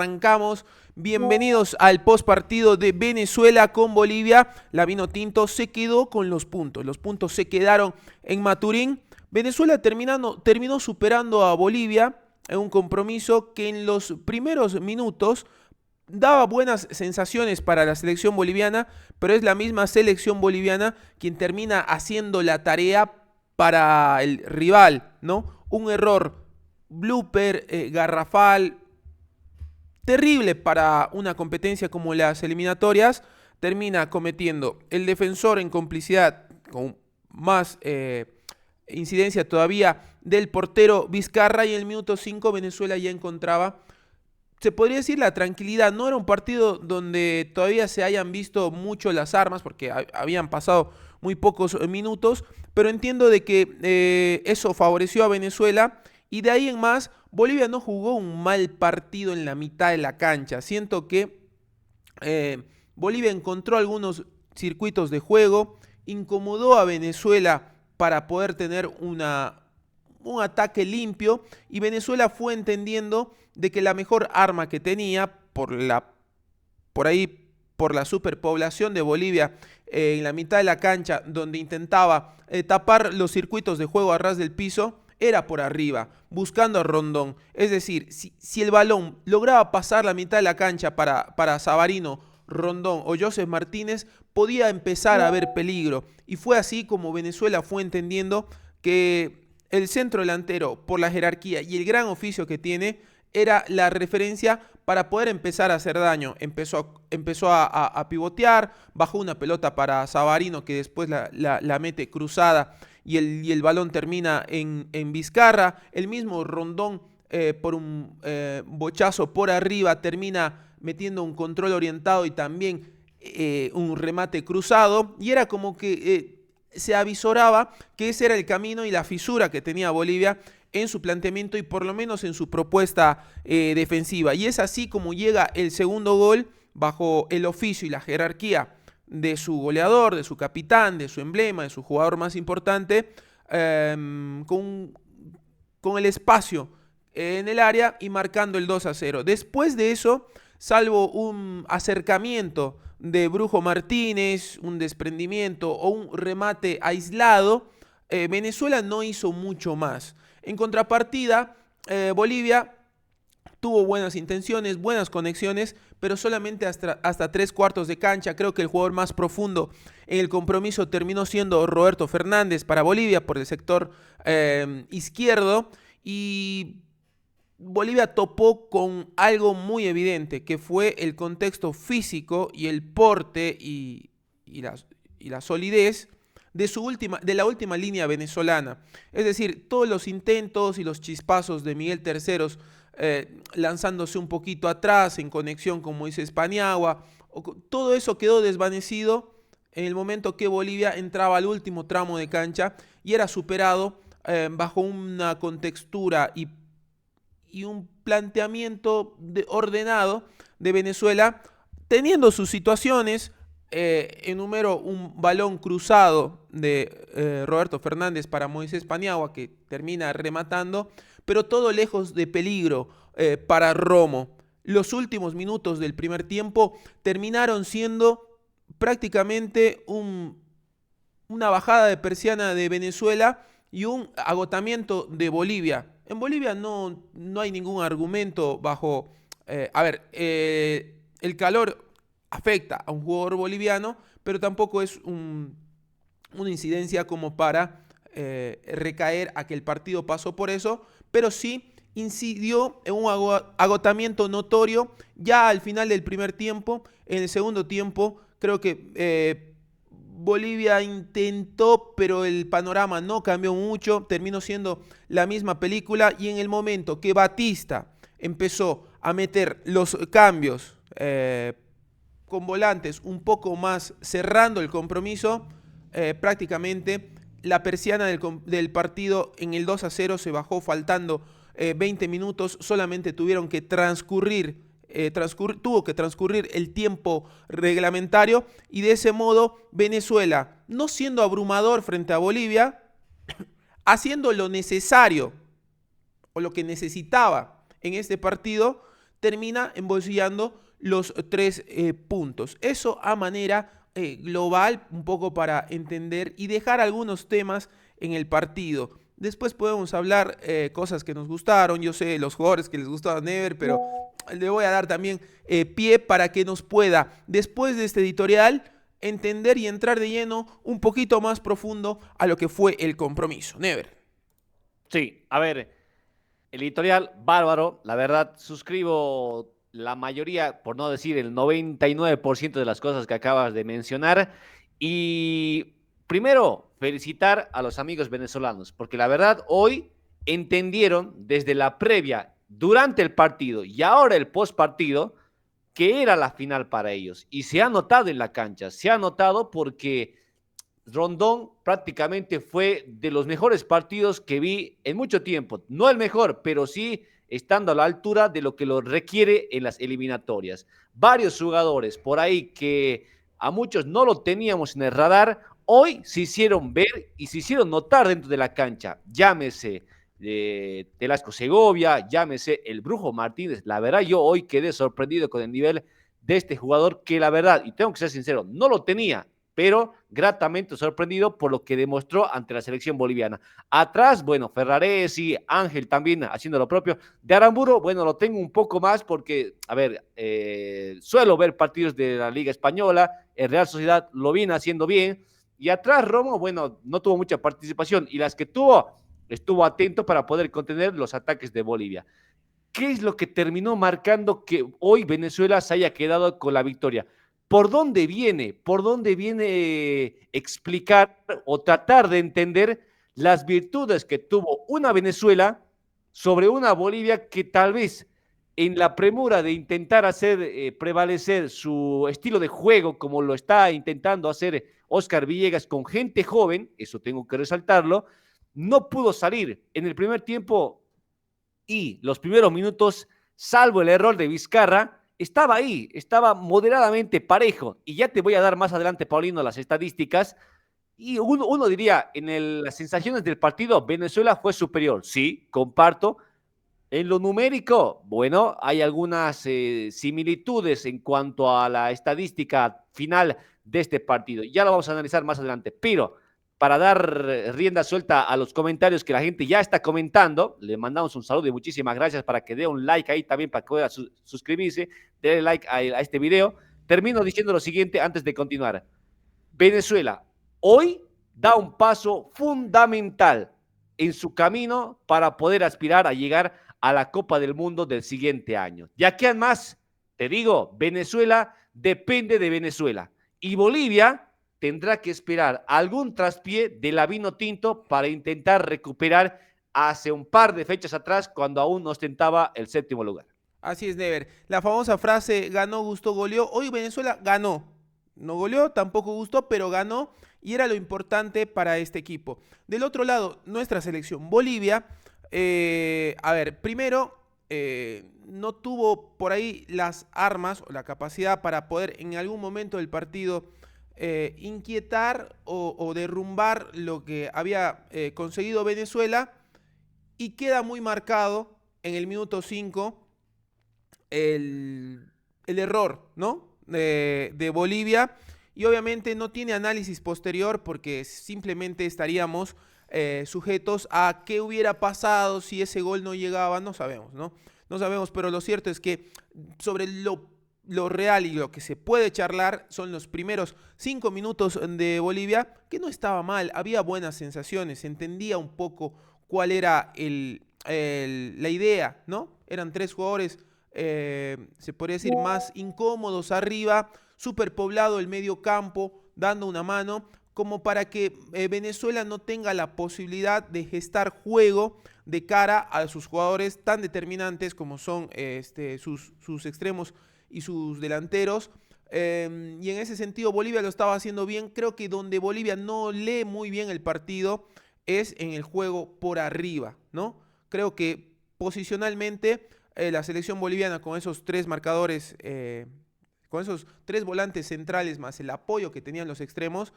Arrancamos, bienvenidos al post partido de Venezuela con Bolivia. La Vinotinto se quedó con los puntos se quedaron en Maturín. Venezuela terminó superando a Bolivia en un compromiso que en los primeros minutos daba buenas sensaciones para la selección boliviana, pero es la misma selección boliviana quien termina haciendo la tarea para el rival, ¿no? Un error, blooper, garrafal, terrible para una competencia como las eliminatorias, termina cometiendo el defensor en complicidad con más incidencia todavía del portero Vizcarra, y en el minuto 5 Venezuela ya encontraba, se podría decir, la tranquilidad. No era un partido donde todavía se hayan visto mucho las armas porque habían pasado muy pocos minutos, pero entiendo de que eso favoreció a Venezuela, y de ahí en más Bolivia no jugó un mal partido en la mitad de la cancha. Siento que Bolivia encontró algunos circuitos de juego, incomodó a Venezuela para poder tener un ataque limpio, y Venezuela fue entendiendo de que la mejor arma que tenía por la superpoblación de Bolivia en la mitad de la cancha, donde intentaba tapar los circuitos de juego a ras del piso, era por arriba, buscando a Rondón. Es decir, si el balón lograba pasar la mitad de la cancha para Savarino, Rondón o Joseph Martínez, podía empezar a haber peligro. Y fue así como Venezuela fue entendiendo que el centro delantero, por la jerarquía y el gran oficio que tiene, era la referencia para poder empezar a hacer daño. Empezó a pivotear, bajó una pelota para Savarino que después la mete cruzada, y el balón termina en Vizcarra. El mismo Rondón, por un bochazo por arriba, termina metiendo un control orientado y también un remate cruzado, y era como que se avisoraba que ese era el camino y la fisura que tenía Bolivia en su planteamiento y por lo menos en su propuesta defensiva. Y es así como llega el segundo gol, bajo el oficio y la jerarquía de su goleador, de su capitán, de su emblema, de su jugador más importante, con el espacio en el área y marcando el 2-0. Después de eso, salvo un acercamiento de Brujo Martínez, un desprendimiento o un remate aislado, Venezuela no hizo mucho más. En contrapartida, Bolivia tuvo buenas intenciones, buenas conexiones, pero solamente hasta 3/4 de cancha. Creo que el jugador más profundo en el compromiso terminó siendo Roberto Fernández para Bolivia por el sector izquierdo, y Bolivia topó con algo muy evidente, que fue el contexto físico y el porte y la solidez de la última línea venezolana. Es decir, todos los intentos y los chispazos de Miguel Terceros, lanzándose un poquito atrás en conexión con Moisés Paniagua, todo eso quedó desvanecido en el momento que Bolivia entraba al último tramo de cancha y era superado bajo una contextura y un planteamiento ordenado de Venezuela, teniendo sus situaciones. Enumero un balón cruzado de Roberto Fernández para Moisés Paniagua, que termina rematando, pero todo lejos de peligro para Romo. Los últimos minutos del primer tiempo terminaron siendo prácticamente una bajada de persiana de Venezuela y un agotamiento de Bolivia. En Bolivia no hay ningún argumento bajo... el calor afecta a un jugador boliviano, pero tampoco es una incidencia como para recaer a que el partido pasó por eso, pero sí incidió en un agotamiento notorio ya al final del primer tiempo. En el segundo tiempo creo que Bolivia intentó, pero el panorama no cambió mucho, terminó siendo la misma película, y en el momento que Batista empezó a meter los cambios con volantes un poco más cerrando el compromiso, prácticamente la persiana del partido en el 2-0 se bajó faltando 20 minutos, solamente tuvo que transcurrir el tiempo reglamentario, y de ese modo Venezuela, no siendo abrumador frente a Bolivia, haciendo lo necesario o lo que necesitaba en este partido, termina embolsillando los 3 puntos. Eso a manera global, un poco para entender y dejar algunos temas en el partido. Después podemos hablar cosas que nos gustaron. Yo sé los jugadores que les gustaba a Never, pero le voy a dar también pie para que nos pueda, después de este editorial, entender y entrar de lleno un poquito más profundo a lo que fue el compromiso. Never. Sí, a ver, el editorial bárbaro, la verdad, suscribo la mayoría, por no decir el 99% de las cosas que acabas de mencionar. Y primero, felicitar a los amigos venezolanos, porque la verdad hoy entendieron desde la previa, durante el partido y ahora el post partido, que era la final para ellos. Y se ha notado en la cancha, se ha notado porque Rondón prácticamente fue de los mejores partidos que vi en mucho tiempo. No el mejor, pero sí estando a la altura de lo que lo requiere en las eliminatorias. Varios jugadores por ahí que a muchos no lo teníamos en el radar, hoy se hicieron ver y se hicieron notar dentro de la cancha. Llámese Telasco Segovia, llámese el Brujo Martínez. La verdad, yo hoy quedé sorprendido con el nivel de este jugador que la verdad, y tengo que ser sincero, no lo tenía, pero gratamente sorprendido por lo que demostró ante la selección boliviana. Atrás, bueno, Ferraresi, Ángel también haciendo lo propio. De Aramburu, bueno, lo tengo un poco más porque, a ver, suelo ver partidos de la Liga Española, el Real Sociedad lo viene haciendo bien, y atrás Romo, bueno, no tuvo mucha participación, y las que tuvo, estuvo atento para poder contener los ataques de Bolivia. ¿Qué es lo que terminó marcando que hoy Venezuela se haya quedado con la victoria? ¿Por dónde viene? ¿Por dónde viene explicar o tratar de entender las virtudes que tuvo una Venezuela sobre una Bolivia que tal vez en la premura de intentar hacer prevalecer su estilo de juego como lo está intentando hacer Oscar Villegas con gente joven, eso tengo que resaltarlo, no pudo salir en el primer tiempo y los primeros minutos, salvo el error de Vizcarra, estaba ahí, estaba moderadamente parejo. Y ya te voy a dar más adelante, Paulino, las estadísticas. Y uno diría, las sensaciones del partido, Venezuela fue superior. Sí, comparto. En lo numérico, bueno, hay algunas similitudes en cuanto a la estadística final de este partido. Ya lo vamos a analizar más adelante, pero para dar rienda suelta a los comentarios que la gente ya está comentando, le mandamos un saludo y muchísimas gracias para que dé un like ahí también, para que pueda suscribirse, denle like a este video. Termino diciendo lo siguiente antes de continuar. Venezuela hoy da un paso fundamental en su camino para poder aspirar a llegar a la Copa del Mundo del siguiente año. De aquí en más, te digo, Venezuela depende de Venezuela y Bolivia tendrá que esperar algún traspié de la Vinotinto para intentar recuperar hace un par de fechas atrás cuando aún ostentaba el 7º lugar. Así es, Never. La famosa frase ganó, gustó, goleó. Hoy Venezuela ganó. No goleó, tampoco gustó, pero ganó y era lo importante para este equipo. Del otro lado, nuestra selección Bolivia, a ver, primero no tuvo por ahí las armas o la capacidad para poder en algún momento del partido inquietar o derrumbar lo que había conseguido Venezuela y queda muy marcado en el minuto 5 el error, ¿no? De Bolivia y obviamente no tiene análisis posterior porque simplemente estaríamos sujetos a qué hubiera pasado si ese gol no llegaba, no sabemos, ¿no? No sabemos, pero lo cierto es que sobre lo real y lo que se puede charlar son los primeros 5 minutos de Bolivia, que no estaba mal, había buenas sensaciones, se entendía un poco cuál era la idea, ¿no? Eran 3 jugadores, se podría decir, más incómodos arriba, superpoblado el medio campo, dando una mano, como para que Venezuela no tenga la posibilidad de gestar juego de cara a sus jugadores tan determinantes como son sus extremos y sus delanteros. Y en ese sentido Bolivia lo estaba haciendo bien. Creo que donde Bolivia no lee muy bien el partido es en el juego por arriba, ¿no? Creo que posicionalmente la selección boliviana con esos 3 marcadores, con esos 3 volantes centrales más el apoyo que tenían los extremos,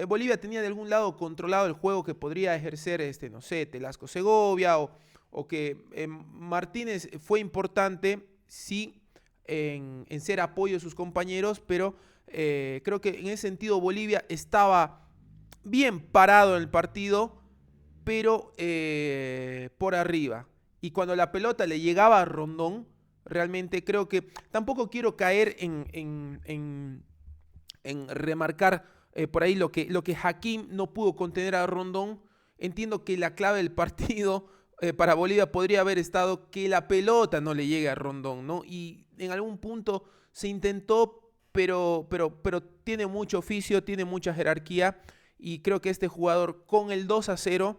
Bolivia tenía de algún lado controlado el juego que podría ejercer, no sé, Telasco Segovia o que Martínez fue importante, sí en ser apoyo de sus compañeros, pero creo que en ese sentido Bolivia estaba bien parado en el partido, pero por arriba. Y cuando la pelota le llegaba a Rondón, realmente creo que tampoco quiero caer en remarcar por ahí lo que Hakim no pudo contener a Rondón. Entiendo que la clave del partido para Bolivia podría haber estado que la pelota no le llegue a Rondón, ¿no? Y en algún punto se intentó, pero tiene mucho oficio, tiene mucha jerarquía, y creo que este jugador con el 2-0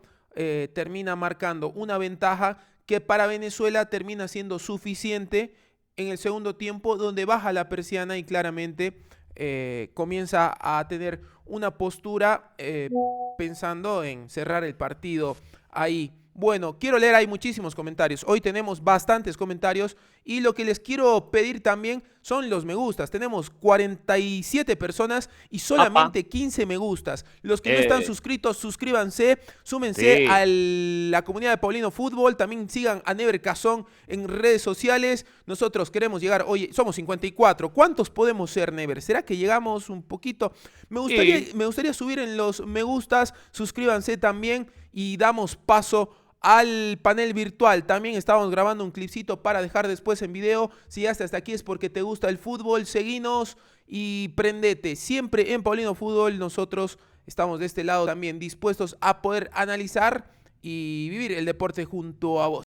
termina marcando una ventaja que para Venezuela termina siendo suficiente en el segundo tiempo, donde baja la persiana y claramente comienza a tener una postura pensando en cerrar el partido ahí. Bueno, quiero leer, hay muchísimos comentarios. Hoy tenemos bastantes comentarios y lo que les quiero pedir también son los me gustas. Tenemos 47 personas y Apa. solamente 15 me gustas. Los que no están Eh, suscritos, suscríbanse, súmense sí. a la comunidad de Paulino Fútbol. También sigan a Never Cazón en redes sociales. Nosotros queremos llegar, oye, somos 54. ¿Cuántos podemos ser, Never? ¿Será que llegamos un poquito? Y Me gustaría subir en los me gustas, suscríbanse también y damos paso al panel virtual. También estamos grabando un clipcito para dejar después en video. Si llegaste hasta aquí es porque te gusta el fútbol, seguinos y prendete. Siempre en Paulino Fútbol nosotros estamos de este lado también dispuestos a poder analizar y vivir el deporte junto a vos.